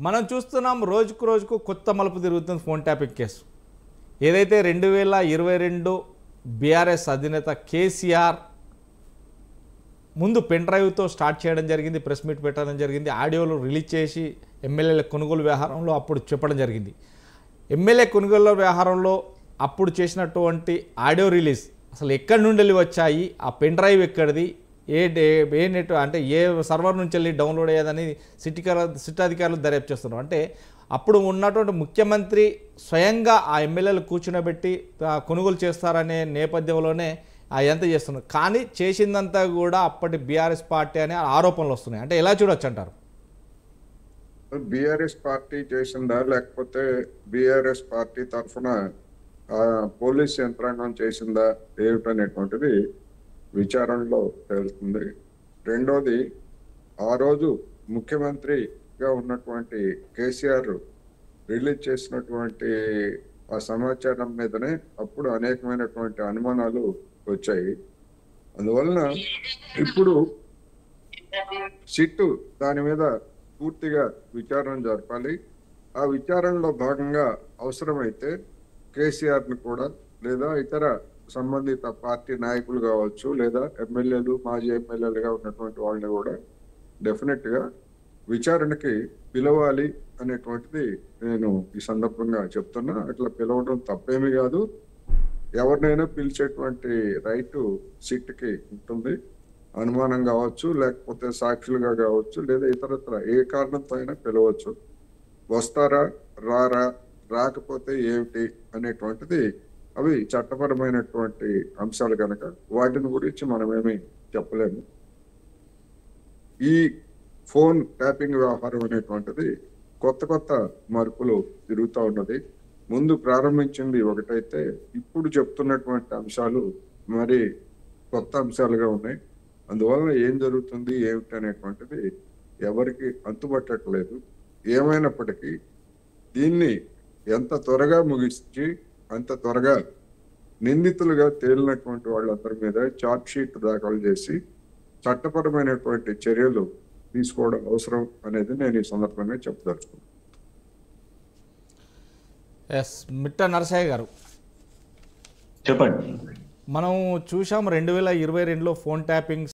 మనం చూస్తున్నాం రోజుకు రోజుకు కొత్త మలుపు తిరుగుతుంది ఫోన్ ట్యాపింగ్ కేసు. ఏదైతే 2022 బీఆర్ఎస్ అధినేత కేసీఆర్ ముందు పెన్ డ్రైవ్తో స్టార్ట్ చేయడం జరిగింది, ప్రెస్ మీట్ పెట్టడం జరిగింది, ఆడియోలు రిలీజ్ చేసి ఎమ్మెల్యేల కొనుగోలు వ్యవహారంలో అప్పుడు చెప్పడం జరిగింది. ఎమ్మెల్యే కొనుగోలు వ్యవహారంలో అప్పుడు చేసినటువంటి ఆడియో రిలీజ్ అసలు ఎక్కడి నుండి వెళ్ళి వచ్చాయి, ఆ పెన్ డ్రైవ్ ఎక్కడిది, ఏ నెట్ అంటే ఏ సర్వర్ నుంచి వెళ్ళి డౌన్లోడ్ అయ్యేదని సిట్ అధికారులు దర్యాప్తు చేస్తున్నారు. అంటే అప్పుడు ఉన్నటువంటి ముఖ్యమంత్రి స్వయంగా ఆ ఎమ్మెల్యేలు కూర్చునబెట్టి కొనుగోలు చేస్తారనే నేపథ్యంలోనే ఎంత చేస్తున్నారు. కానీ చేసిందంతా కూడా అప్పటి బీఆర్ఎస్ పార్టీ అనే ఆరోపణలు వస్తున్నాయి. అంటే ఎలా చూడొచ్చు అంటారు? బీఆర్ఎస్ పార్టీ చేసిందా లేకపోతే బీఆర్ఎస్ పార్టీ తరఫున పోలీస్ యంత్రాంగం చేసిందా ఏమిటనేటువంటిది విచారణలో తేలుతుంది. రెండోది, ఆ రోజు ముఖ్యమంత్రిగా ఉన్నటువంటి కేసీఆర్ రిలీజ్ చేసినటువంటి ఆ సమాచారం మీదనే అప్పుడు అనేకమైనటువంటి అనుమానాలు వచ్చాయి. అందువలన ఇప్పుడు సిట్టు దాని మీద పూర్తిగా విచారణ జరపాలి. ఆ విచారణలో భాగంగా అవసరమైతే కేసీఆర్ని కూడా లేదా ఇతర సంబంధిత పార్టీ నాయకులు కావచ్చు లేదా ఎమ్మెల్యేలు మాజీ ఎమ్మెల్యేలుగా ఉన్నటువంటి వాళ్ళని కూడా డెఫినెట్ గా విచారణకి పిలవాలి అనేటువంటిది నేను ఈ సందర్భంగా చెప్తున్నా. అట్లా పిలవడం తప్పేమీ కాదు. ఎవరినైనా పిలిచేటువంటి రైటు సిట్కి ఉంటుంది. అనుమానం కావచ్చు, లేకపోతే సాక్షులుగా కావచ్చు, లేదా ఇతరత్ర ఏ కారణంతో అయినా పిలవచ్చు. వస్తారా రారా, రాకపోతే ఏమిటి అనేటువంటిది అవి చట్టపరమైనటువంటి అంశాలు కనుక వాటిని గురించి మనమేమి చెప్పలేము. ఈ ఫోన్ ట్యాపింగ్ వ్యవహారం అనేటువంటిది కొత్త మార్పులు తిరుగుతూ ఉన్నది. ముందు ప్రారంభించింది ఒకటైతే ఇప్పుడు చెప్తున్నటువంటి అంశాలు మరి కొత్త అంశాలుగా ఉన్నాయి. అందువలన ఏం జరుగుతుంది ఏమిటి అనేటువంటిది ఎవరికి అంతుపట్టట్లేదు. ఏమైనప్పటికీ దీన్ని ఎంత త్వరగా ముగించి అంత త్వరగా నిందితులుగా తేలినటువంటి వాళ్ళందరి మీద ఛార్జ్ షీట్ దాఖలు చేసి చట్టపరమైనటువంటి చర్యలు తీసుకోవడం అవసరం అనేది నేను ఈ సందర్భంగా చెప్పదలుచుకున్నాను. మిట్ట నరసయ్య గారు చెప్పండి. మనం చూసాం 2022లో ఫోన్ ట్యాపింగ్